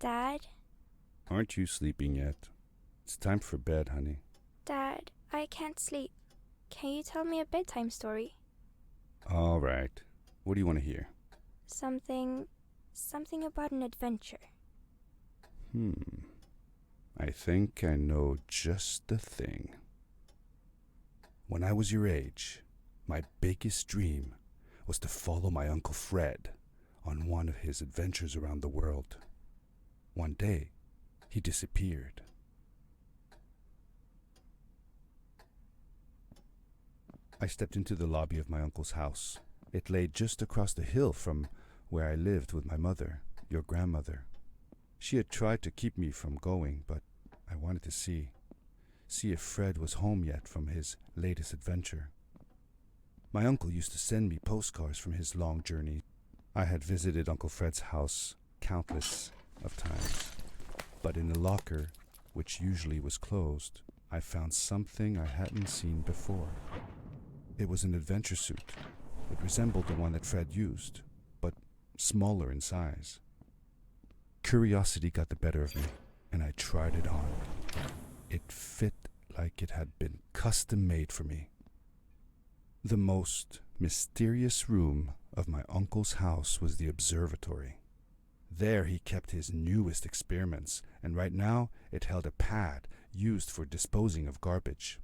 Dad? Aren't you sleeping yet? It's time for bed, honey. Dad, I can't sleep. Can you tell me a bedtime story? All right. What do you want to hear? Something about an adventure. I think I know just the thing. When I was your age, my biggest dream was to follow my Uncle Fred on one of his adventures around the world. One day, he disappeared. I stepped into the lobby of my uncle's house. It lay just across the hill from where I lived with my mother, your grandmother. She had tried to keep me from going, but I wanted to see if Fred was home yet from his latest adventure. My uncle used to send me postcards from his long journey. I had visited Uncle Fred's house countless of times, but in the locker, which usually was closed, I found something I hadn't seen before. It was an adventure suit. It resembled the one that Fred used, but smaller in size. Curiosity got the better of me, and I tried it on. It fit like it had been custom made for me. The most mysterious room of my uncle's house was the observatory. There he kept his newest experiments, and right now it held a pad used for disposing of garbage.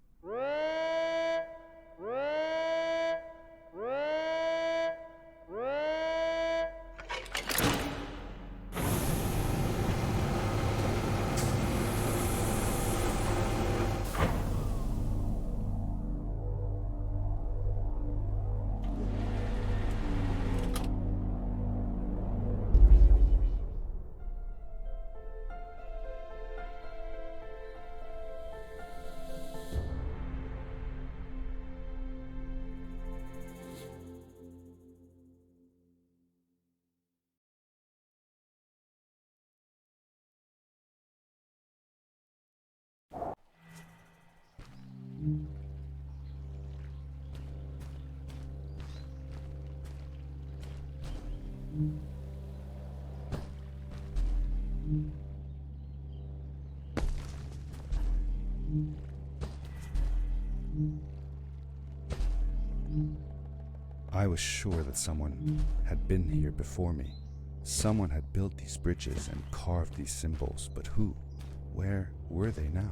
I was sure that someone had been here before me. Someone had built these bridges and carved these symbols, but who? Where were they now?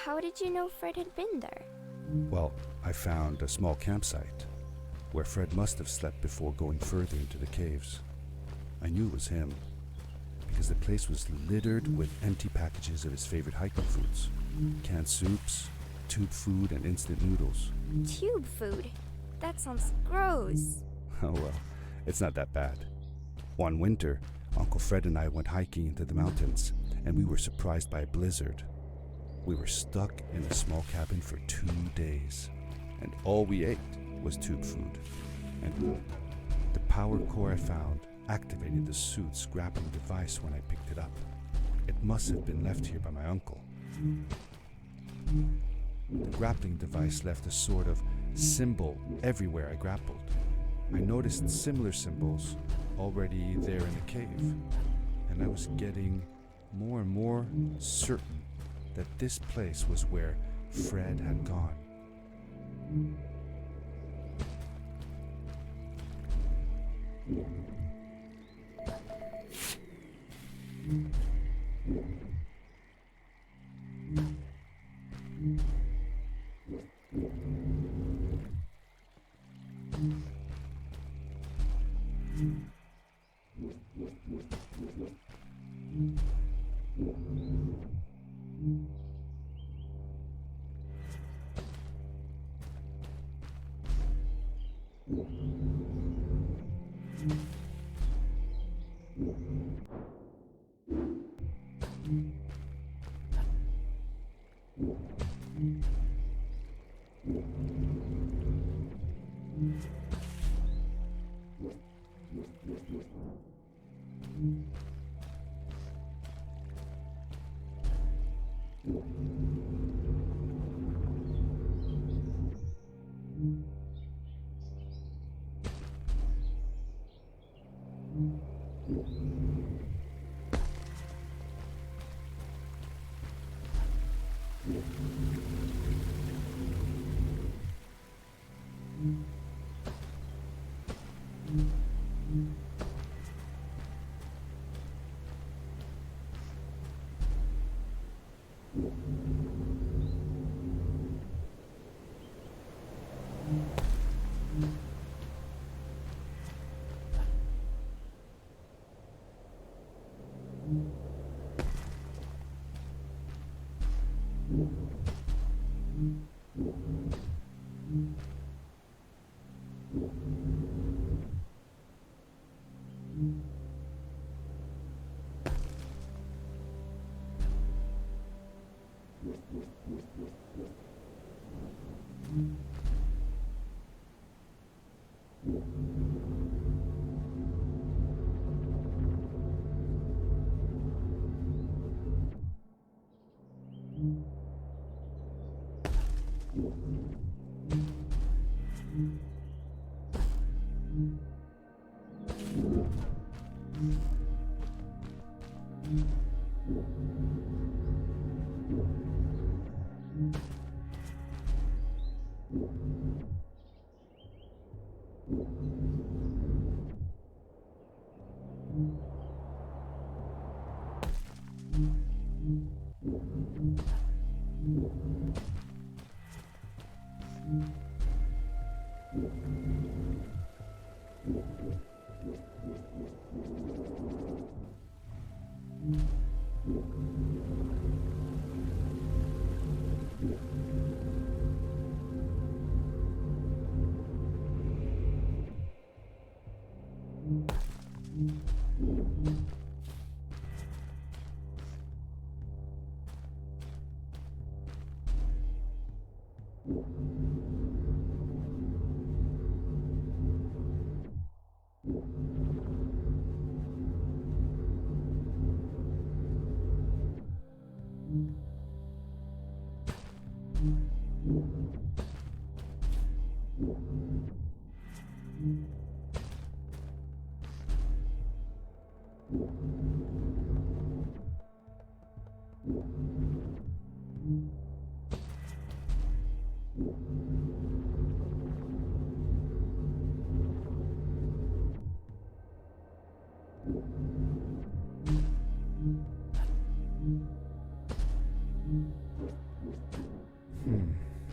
How did you know Fred had been there? Well, I found a small campsite where Fred must have slept before going further into the caves. I knew it was him because the place was littered with empty packages of his favorite hiking foods. Canned soups, tube food, and instant noodles. Tube food? That sounds gross. Oh well, it's not that bad. One winter, Uncle Fred and I went hiking into the mountains, and we were surprised by a blizzard. We were stuck in a small cabin for 2 days, and all we ate was tube food. And the power core I found activated the suit's grappling device when I picked it up. It must have been left here by my uncle. The grappling device left a sort of symbol everywhere I grappled. I noticed similar symbols already there in the cave, and I was getting more and more certain that this place was where Fred had gone.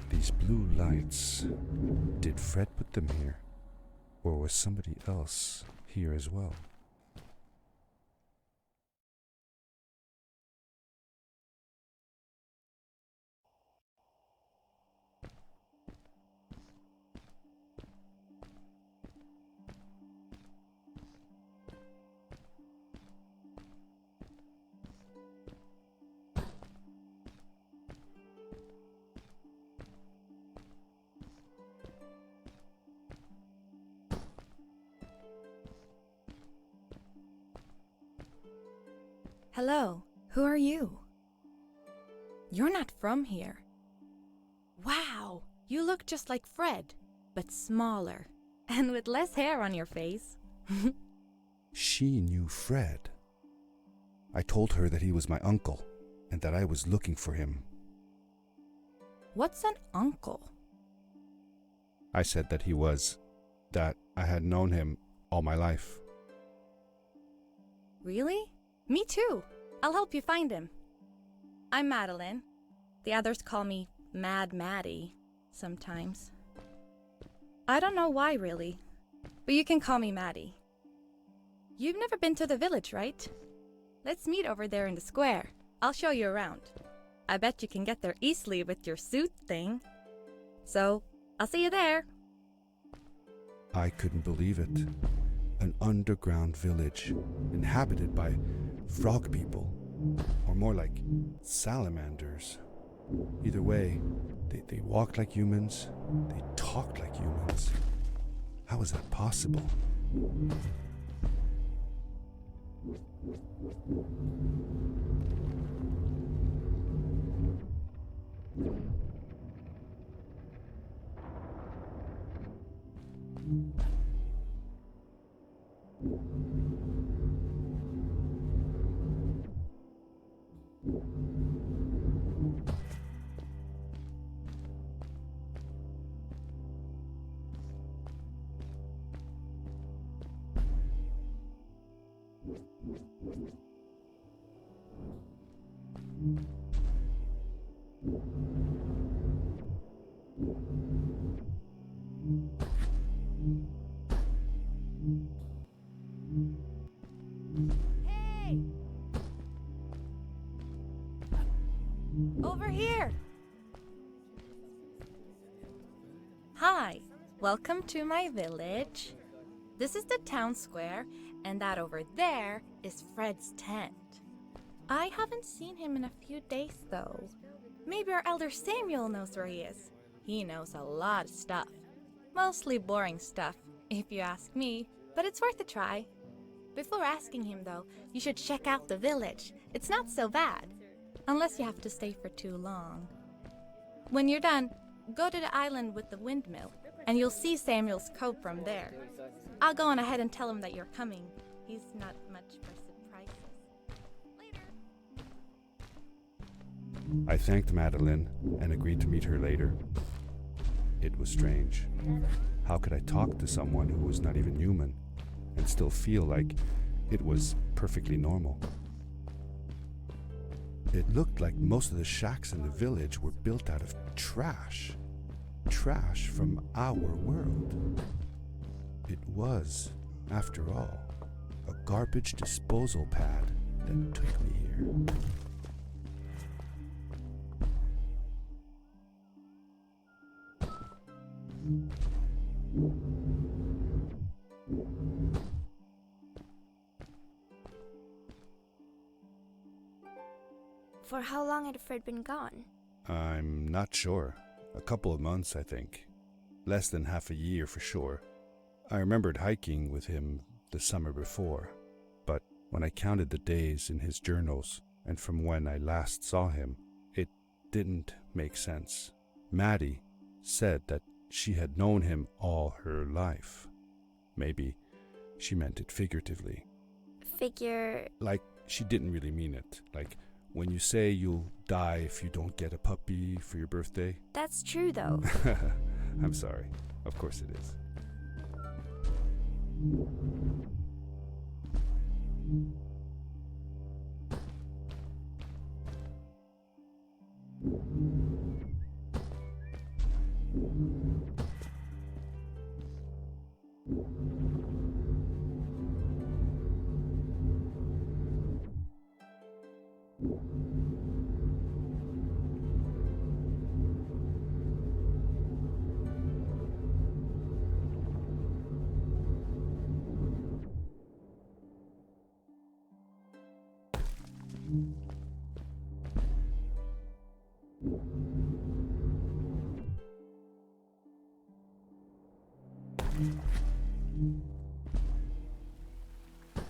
These blue lights. Did Fred put them here? Or was somebody else here as well? Hello, who are you? You're not from here. Wow, you look just like Fred, but smaller, and with less hair on your face. She knew Fred. I told her that he was my uncle, and that I was looking for him. What's an uncle? I said that I had known him all my life. Really? Me too. I'll help you find him. I'm Madeline. The others call me Mad Maddie sometimes. I don't know why, really, but you can call me Maddie. You've never been to the village, right? Let's meet over there in the square. I'll show you around. I bet you can get there easily with your suit thing. So, I'll see you there. I couldn't believe it. An underground village inhabited by frog people, or more like salamanders. Either way, they walked like humans, they talked like humans. How is that possible? Hey! Over here! Hi, welcome to my village. This is the town square, and that over there is Fred's tent. I haven't seen him in a few days, though. Maybe our elder Samuel knows where he is. He knows a lot of stuff. Mostly boring stuff, if you ask me, but it's worth a try. Before asking him, though, you should check out the village. It's not so bad, unless you have to stay for too long. When you're done, go to the island with the windmill, and you'll see Samuel's cove from there. I'll go on ahead and tell him that you're coming. He's not much for surprises. Later. I thanked Madeline and agreed to meet her later. It was strange. How could I talk to someone who was not even human and still feel like it was perfectly normal? It looked like most of the shacks in the village were built out of trash. Trash from our world. It was, after all, a garbage disposal pad that took me here. For how long had Fred been gone? I'm not sure. A couple of months, I think. Less than half a year for sure. I remembered hiking with him the summer before, but when I counted the days in his journals and from when I last saw him, it didn't make sense. Maddie said that she had known him all her life. Maybe she meant it figuratively. Like she didn't really mean it. Like when you say you'll die if you don't get a puppy for your birthday. That's true, though. I'm sorry. Of course it is.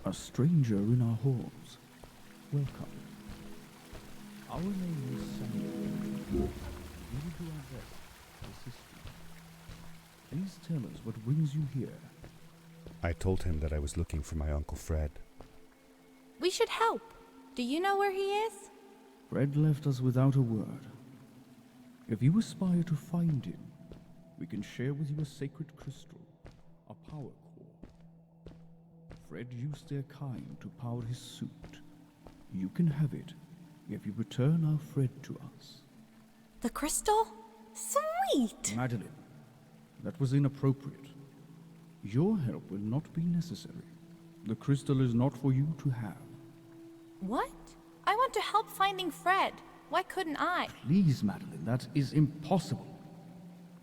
A stranger in our halls. Welcome. Our name is Samuel. We will do our best to assist you. Please tell us what brings you here. I told him that I was looking for my Uncle Fred. We should help. Do you know where he is? Fred left us without a word. If you aspire to find him, we can share with you a sacred crystal, a power core. Fred used their kind to power his suit. You can have it if you return our Fred to us. The crystal? Sweet! Madeline, that was inappropriate. Your help will not be necessary. The crystal is not for you to have. What? I want to help finding Fred. Why couldn't I? Please, Madeline, that is impossible.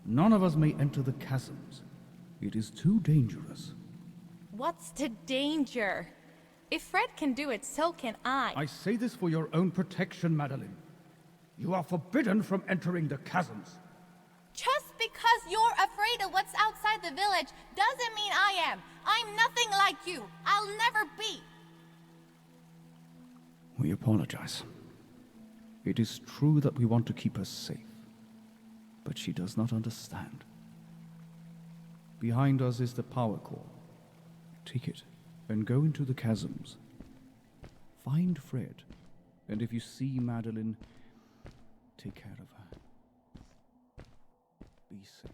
None of us may enter the chasms. It is too dangerous. What's the danger? If Fred can do it, so can I. I say this for your own protection, Madeline. You are forbidden from entering the chasms. Just because you're afraid of what's outside the village doesn't mean I am. I'm nothing like you. I'll never be. We apologize. It is true that we want to keep her safe, but she does not understand. Behind us is the power core. Take it and go into the chasms. Find Fred, and if you see Madeline, take care of her. Be safe.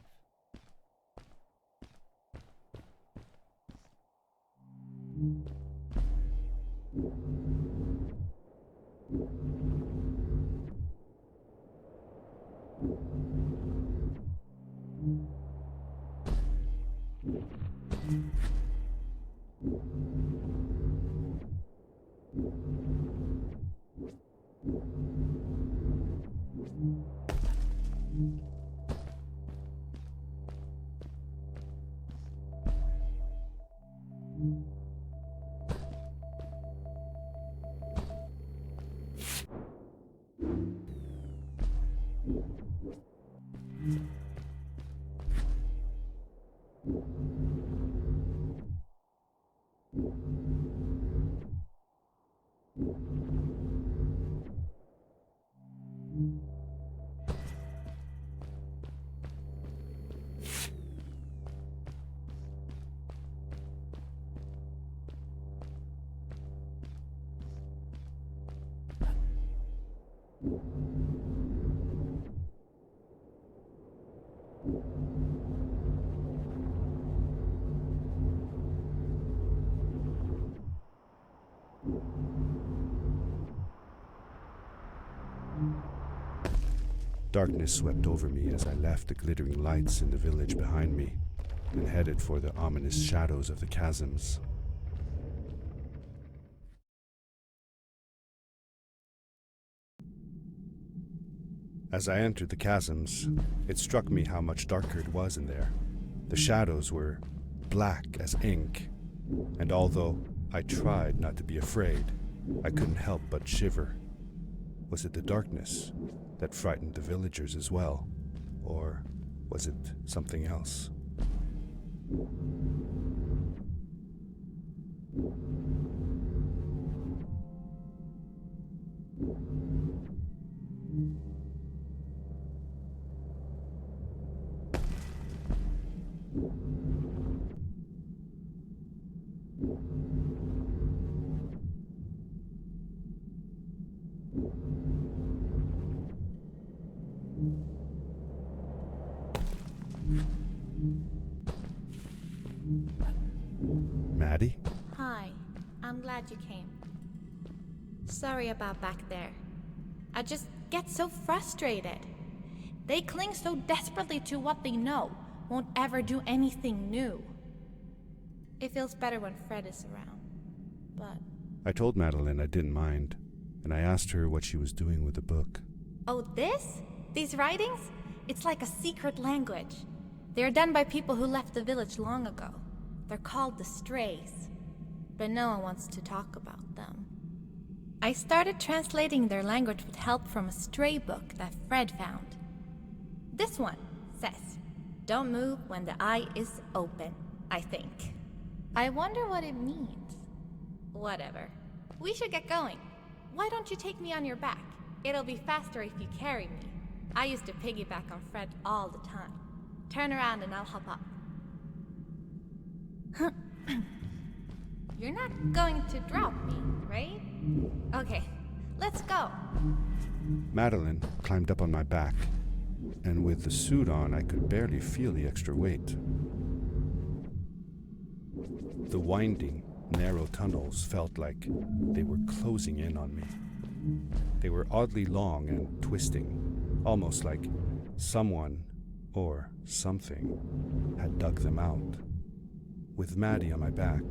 Darkness swept over me as I left the glittering lights in the village behind me and headed for the ominous shadows of the chasms. As I entered the chasms, it struck me how much darker it was in there. The shadows were black as ink, and although I tried not to be afraid, I couldn't help but shiver. Was it the darkness that frightened the villagers as well? Or was it something else? Maddie? Hi, I'm glad you came. Sorry about back there. I just get so frustrated. They cling so desperately to what they know, won't ever do anything new. It feels better when Fred is around, but... I told Madeline I didn't mind, and I asked her what she was doing with the book. Oh, this? These writings? It's like a secret language. They're done by people who left the village long ago. They're called the Strays, but no one wants to talk about them. I started translating their language with help from a stray book that Fred found. This one says, "Don't move when the eye is open," I think. I wonder what it means. Whatever. We should get going. Why don't you take me on your back? It'll be faster if you carry me. I used to piggyback on Fred all the time. Turn around and I'll hop up. You're not going to drop me, right? Okay, let's go. Madeline climbed up on my back, and with the suit on, I could barely feel the extra weight. The winding, narrow tunnels felt like they were closing in on me. They were oddly long and twisting, almost like someone or something had dug them out. With Maddie on my back,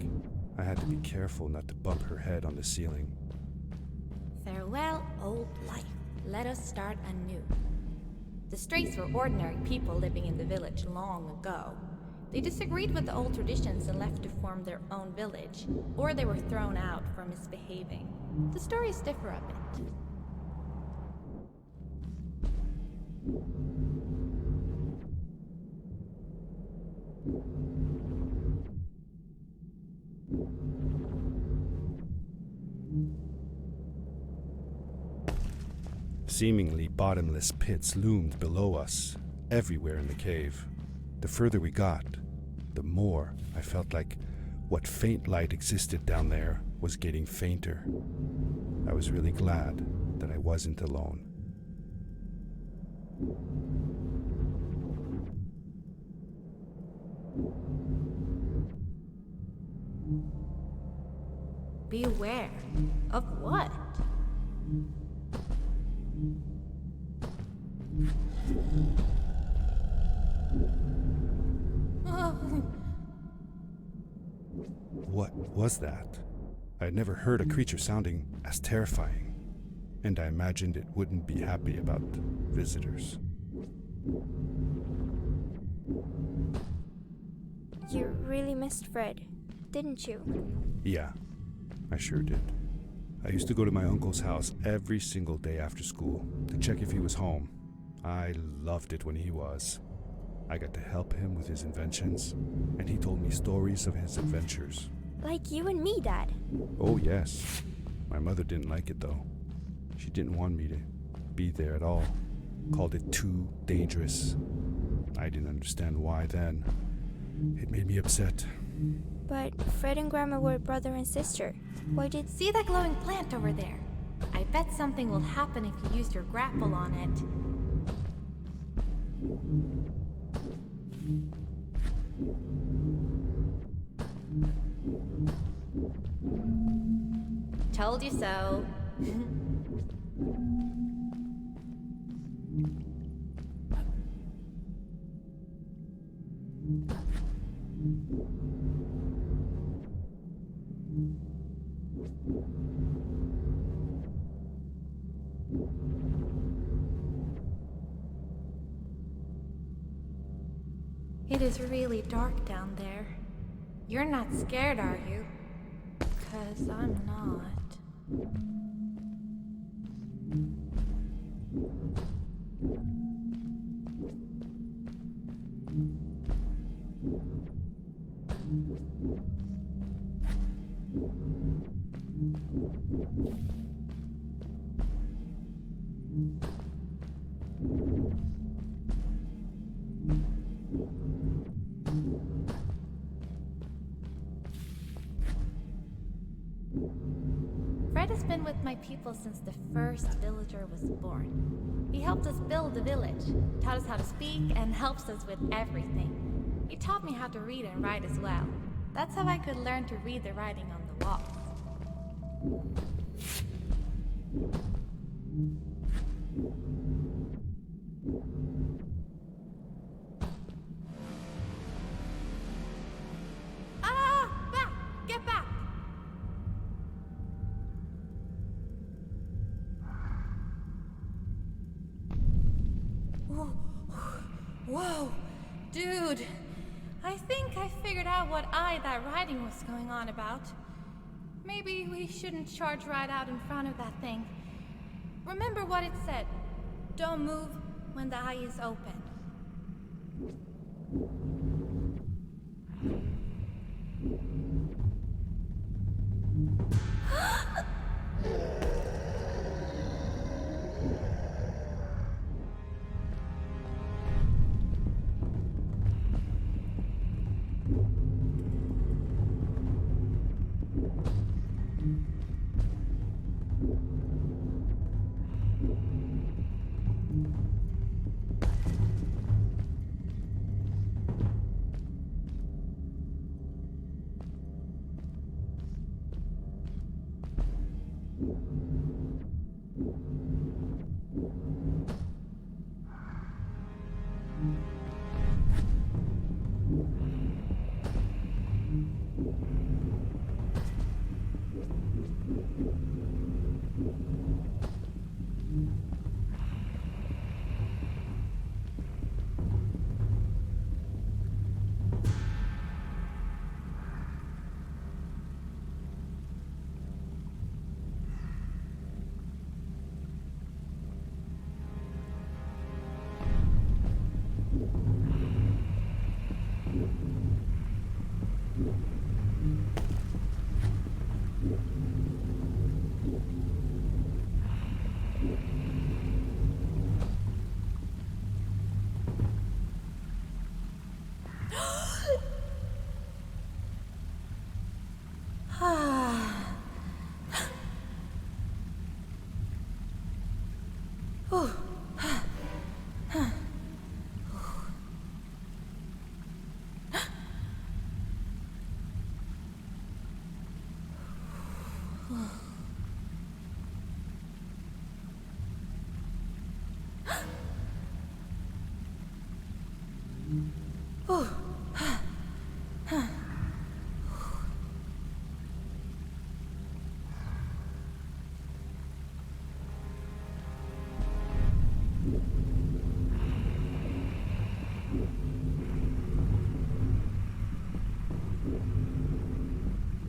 I had to be careful not to bump her head on the ceiling. Farewell, old life. Let us start anew. The Strays were ordinary people living in the village long ago. They disagreed with the old traditions and left to form their own village, or they were thrown out for misbehaving. The stories differ a bit. Seemingly bottomless pits loomed below us, everywhere in the cave. The further we got, the more I felt like what faint light existed down there was getting fainter. I was really glad that I wasn't alone. Beware of what? What was that? I had never heard a creature sounding as terrifying, and I imagined it wouldn't be happy about visitors. You really missed Fred, didn't you? Yeah, I sure did. I used to go to my uncle's house every single day after school to check if he was home. I loved it when he was. I got to help him with his inventions, and he told me stories of his adventures. Like you and me, Dad. Oh, yes. My mother didn't like it, though. She didn't want me to be there at all. Called it too dangerous. I didn't understand why then. It made me upset. But Fred and Grandma were brother and sister. Why did... See that glowing plant over there? I bet something will happen if you use your grapple on it. Told you so. It is really dark down there. You're not scared, are you? 'Cause I'm not. Fred has been with my people since the first villager was born. He helped us build the village, taught us how to speak, and helps us with everything. He taught me how to read and write as well. That's how I could learn to read the writing on the walls. Ah! Back! Get back! Whoa! Dude! I think I figured out what that writing was going on about. Maybe we shouldn't charge right out in front of that thing. Remember what it said. Don't move when the eye is open.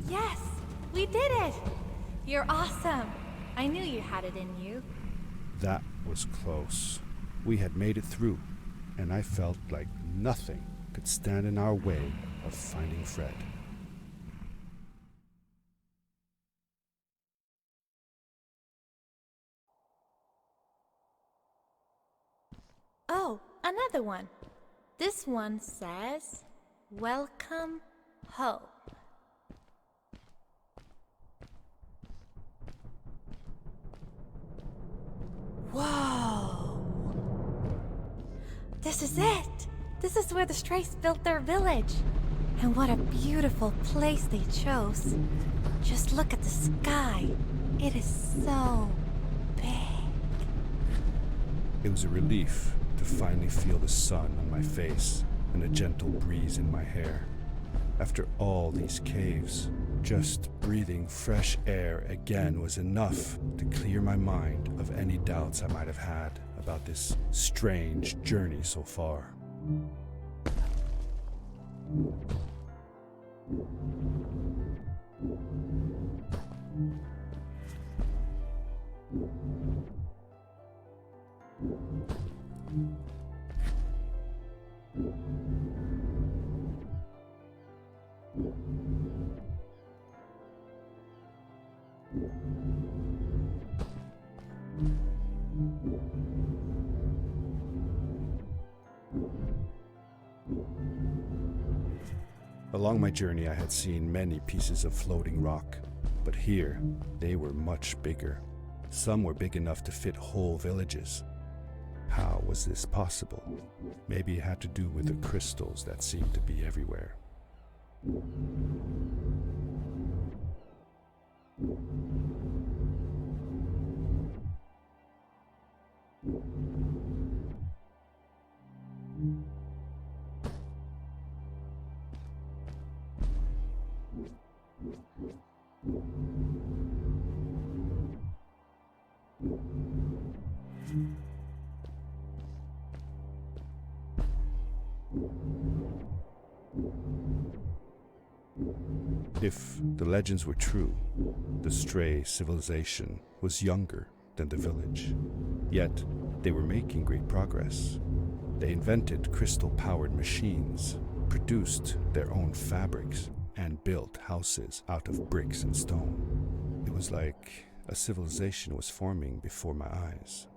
Yes, we did it! You're awesome. I knew you had it in you. That was close. We had made it through, and I felt like nothing could stand in our way of finding Fred. Oh, another one. This one says, "Welcome home." Whoa! This is it! This is where the Strays built their village. And what a beautiful place they chose. Just look at the sky. It is so big. It was a relief to finally feel the sun on my face and a gentle breeze in my hair. After all these caves, just breathing fresh air again was enough to clear my mind of any doubts I might have had about this strange journey so far. Along my journey, I had seen many pieces of floating rock, but here they were much bigger. Some were big enough to fit whole villages. How was this possible? Maybe it had to do with the crystals that seemed to be everywhere. If the legends were true, the Stray civilization was younger than the village. Yet, they were making great progress. They invented crystal-powered machines, produced their own fabrics, and built houses out of bricks and stone. It was like a civilization was forming before my eyes.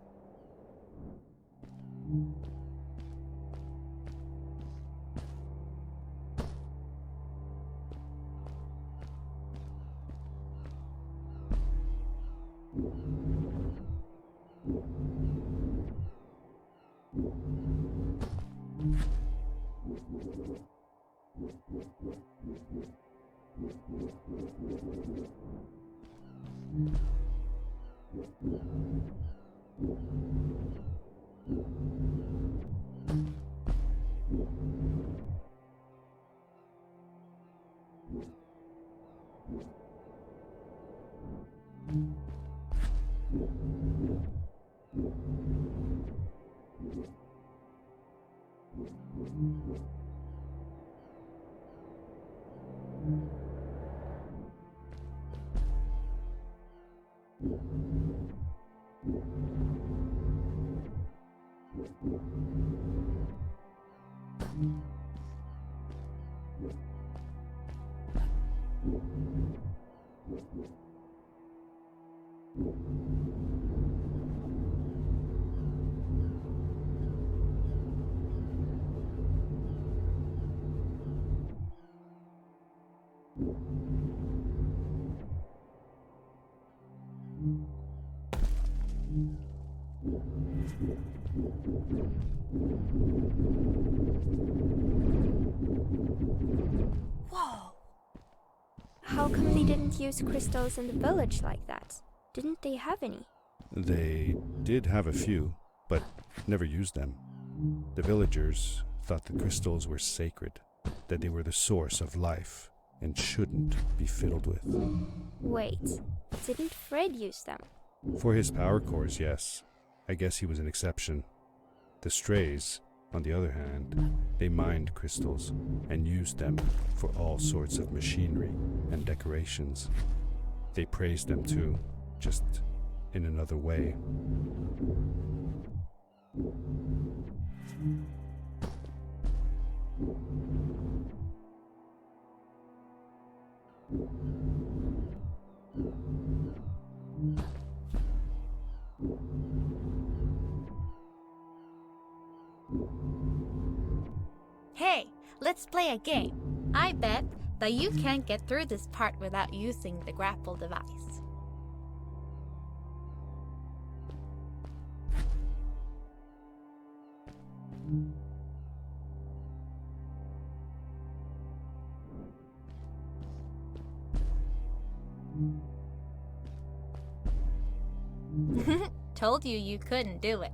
Whoa! How come they didn't use crystals in the village like that? Didn't they have any? They did have a few, but never used them. The villagers thought the crystals were sacred, that they were the source of life and shouldn't be fiddled with. Wait, didn't Fred use them? For his power cores, yes. I guess he was an exception. The strays, on the other hand, they mined crystals and used them for all sorts of machinery and decorations. They praised them too, just in another way. Hey, let's play a game. I bet that you can't get through this part without using the grapple device. Told you you couldn't do it.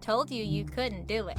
Told you you couldn't do it.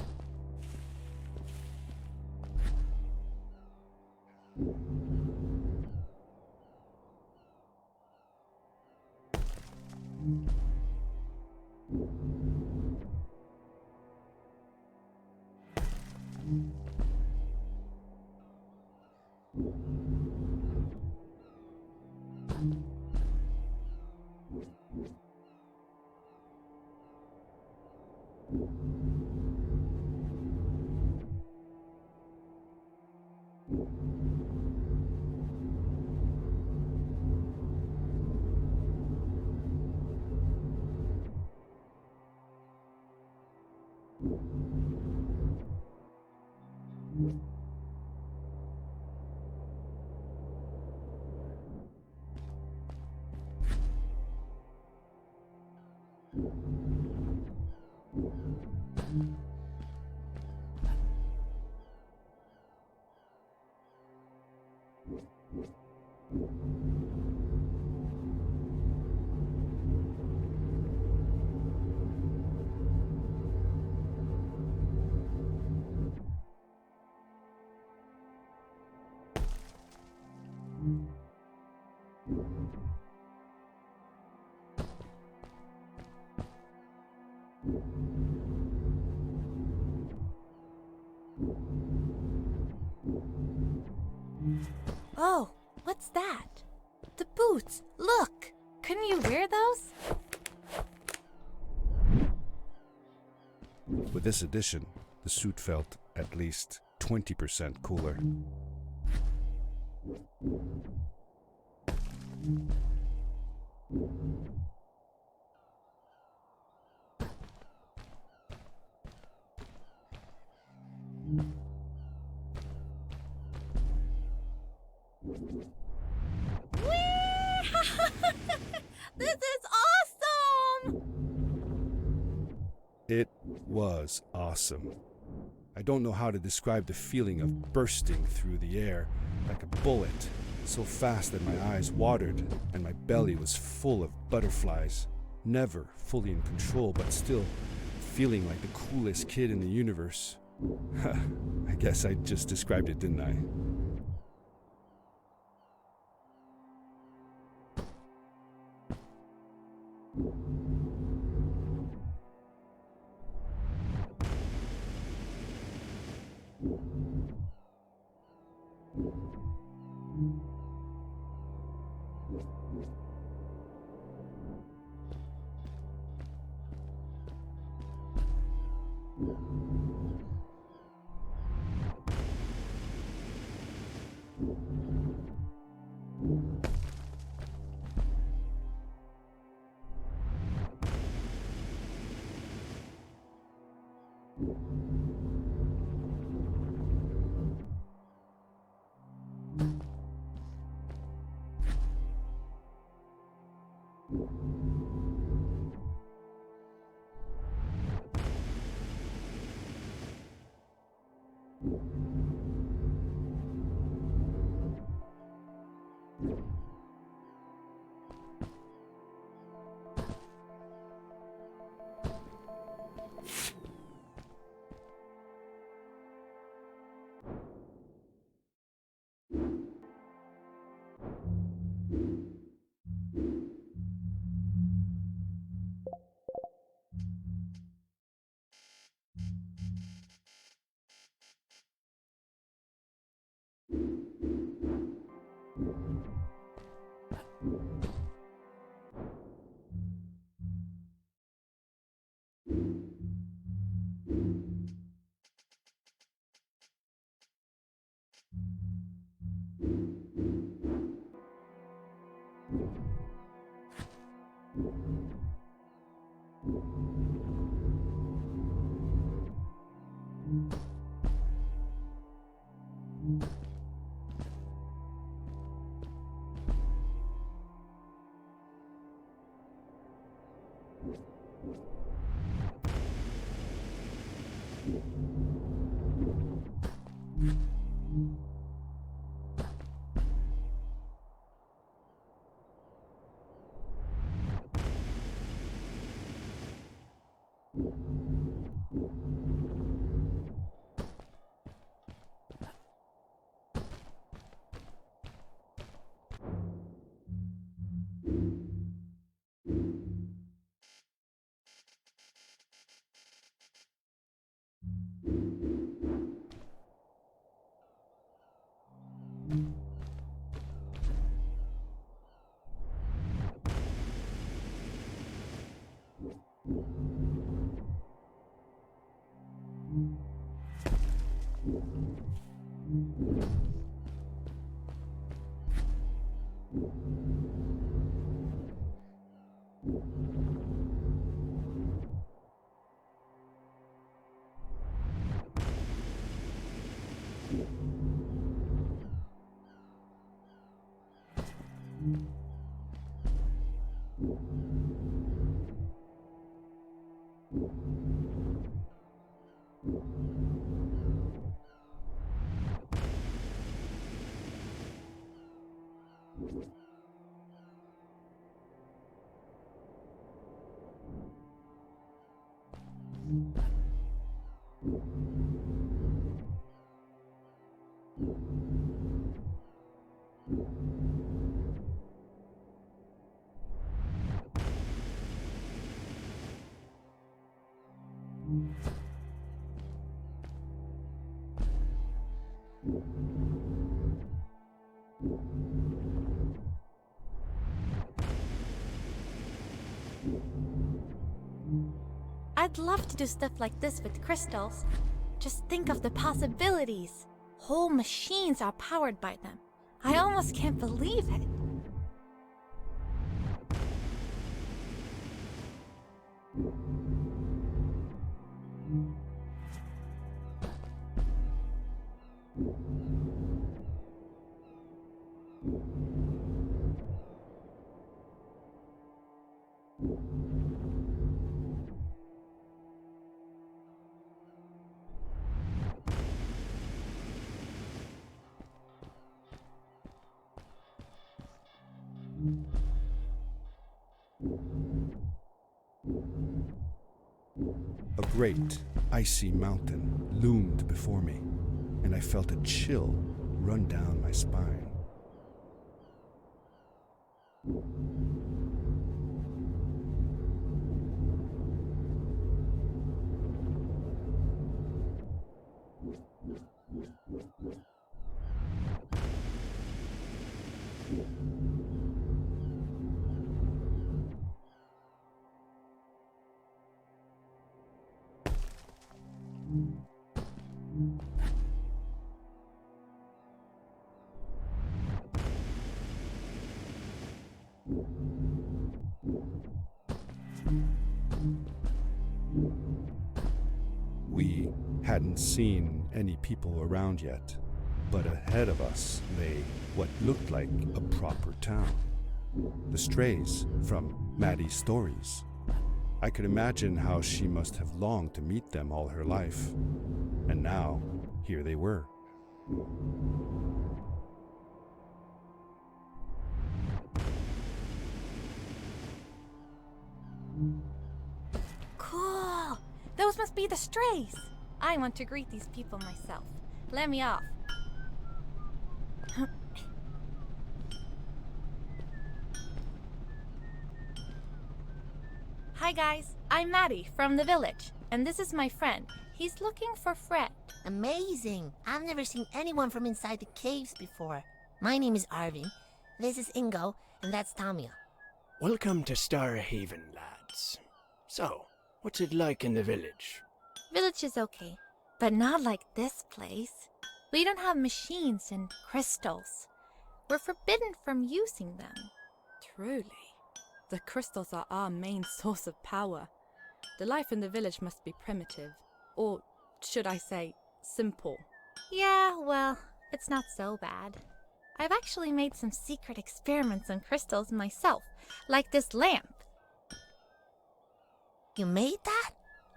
Oh, what's that? The boots! Look! Couldn't you wear those? With this addition, the suit felt at least 20% cooler. This is awesome! It was awesome. I don't know how to describe the feeling of bursting through the air like a bullet, so fast that my eyes watered and my belly was full of butterflies. Never fully in control, but still feeling like the coolest kid in the universe. I guess I just described it, didn't I? I'd love to do stuff like this with crystals. Just think of the possibilities. Whole machines are powered by them. I almost can't believe it. A great, icy mountain loomed before me, and I felt a chill run down my spine. We hadn't seen any people around yet, but ahead of us lay what looked like a proper town. The strays from Maddie's stories. I could imagine how she must have longed to meet them all her life. And now, here they were. Cool! Those must be the strays! I want to greet these people myself. Let me off. Hi guys, I'm Maddie from the village, and this is my friend. He's looking for Fred. Amazing! I've never seen anyone from inside the caves before. My name is Arvin. This is Ingo, and that's Tamia. Welcome to Starhaven, lads. So, what's it like in the village? Village is okay, but not like this place. We don't have machines and crystals. We're forbidden from using them. Truly. The crystals are our main source of power. The life in the village must be primitive. Or, should I say, simple. Yeah, well, it's not so bad. I've actually made some secret experiments on crystals myself, like this lamp. You made that?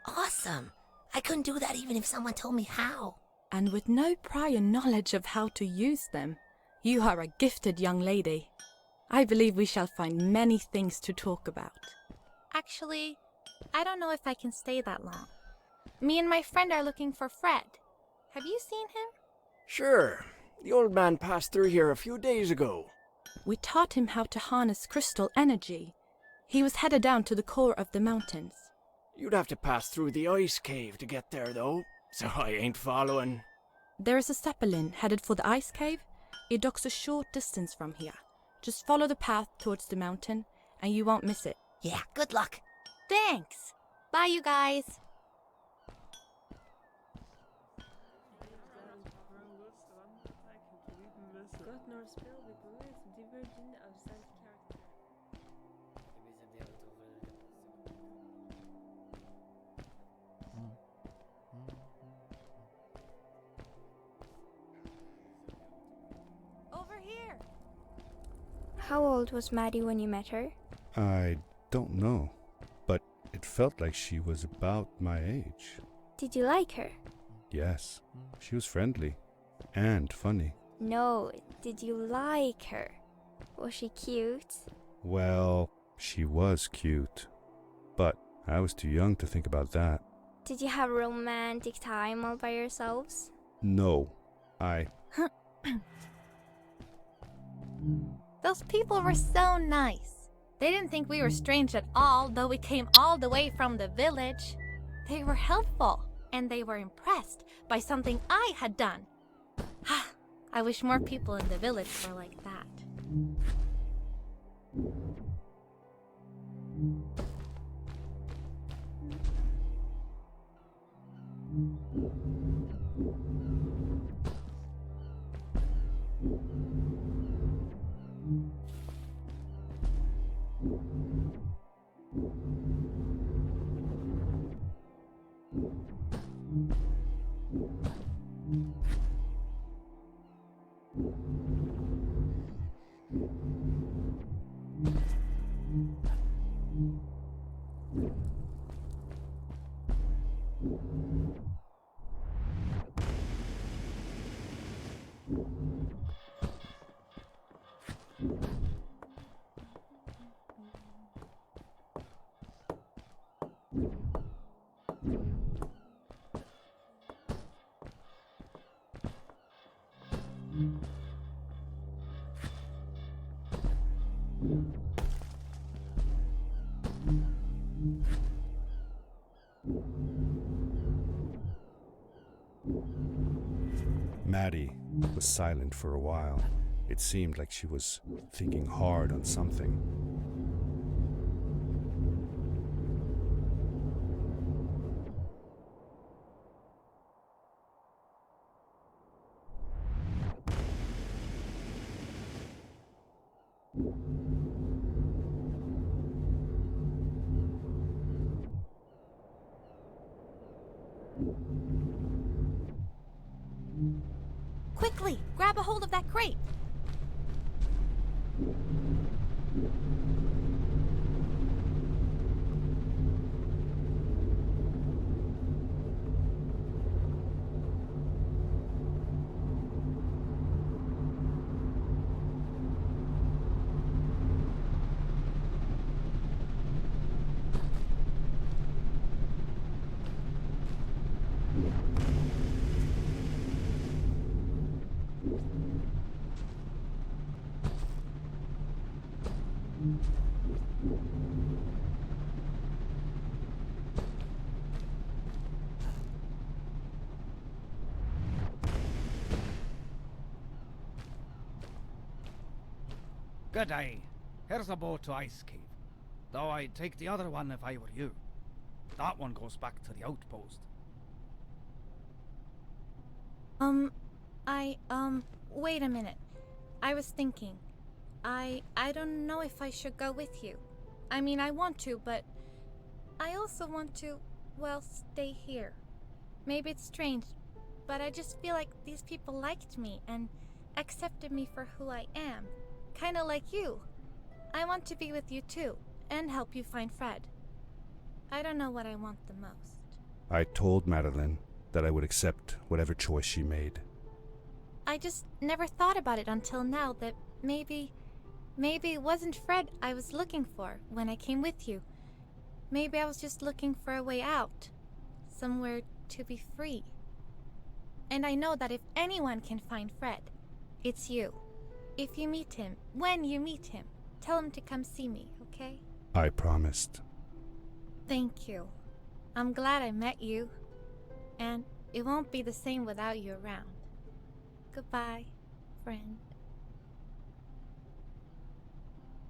Awesome! I couldn't do that even if someone told me how. And with no prior knowledge of how to use them, you are a gifted young lady. I believe we shall find many things to talk about. Actually, I don't know if I can stay that long. Me and my friend are looking for Fred. Have you seen him? Sure. The old man passed through here a few days ago. We taught him how to harness crystal energy. He was headed down to the core of the mountains. You'd have to pass through the ice cave to get there, though, so I ain't following. There is a zeppelin headed for the ice cave. It docks a short distance from here. Just follow the path towards the mountain, and you won't miss it. Yeah, good luck. Thanks! Bye, you guys! Over here! How old was Maddie when you met her? I don't know, but it felt like she was about my age. Did you like her? Yes, she was friendly and funny. No, did you like her? Was she cute? Well, she was cute, but I was too young to think about that. Did you have a romantic time all by yourselves? No, Those people were so nice. They didn't think we were strange at all, though we came all the way from the village. They were helpful, and they were impressed by something I had done. I wish more people in the village were like that. Maddie was silent for a while. It seemed like she was thinking hard on something. Quickly, grab a hold of that crate. Good day. Here's a boat to Ice Cave. Though I'd take the other one if I were you. That one goes back to the outpost. Wait a minute. I was thinking. I don't know if I should go with you. I mean, I want to, but I also want to, well, stay here. Maybe it's strange, but I just feel like these people liked me and accepted me for who I am. Kinda like you. I want to be with you too, and help you find Fred. I don't know what I want the most. I told Madeline that I would accept whatever choice she made. I just never thought about it until now that maybe it wasn't Fred I was looking for when I came with you. Maybe I was just looking for a way out. Somewhere to be free. And I know that if anyone can find Fred, it's you. If you meet him, when you meet him, tell him to come see me, okay? I promised. Thank you. I'm glad I met you. And it won't be the same without you around. Goodbye, friend.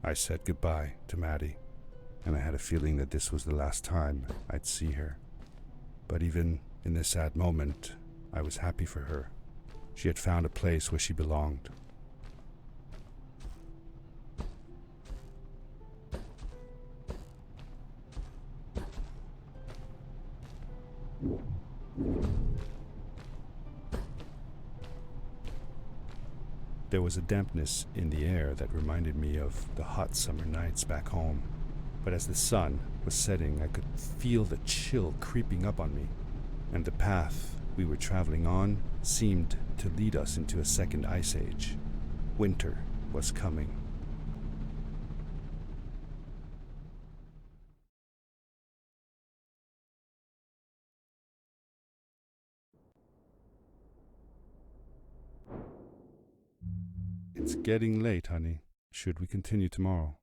I said goodbye to Maddie, and I had a feeling that this was the last time I'd see her. But even in this sad moment, I was happy for her. She had found a place where she belonged. There was a dampness in the air that reminded me of the hot summer nights back home. But as the sun was setting, I could feel the chill creeping up on me, and the path we were traveling on seemed to lead us into a second ice age. Winter was coming. It's getting late, honey. Should we continue tomorrow?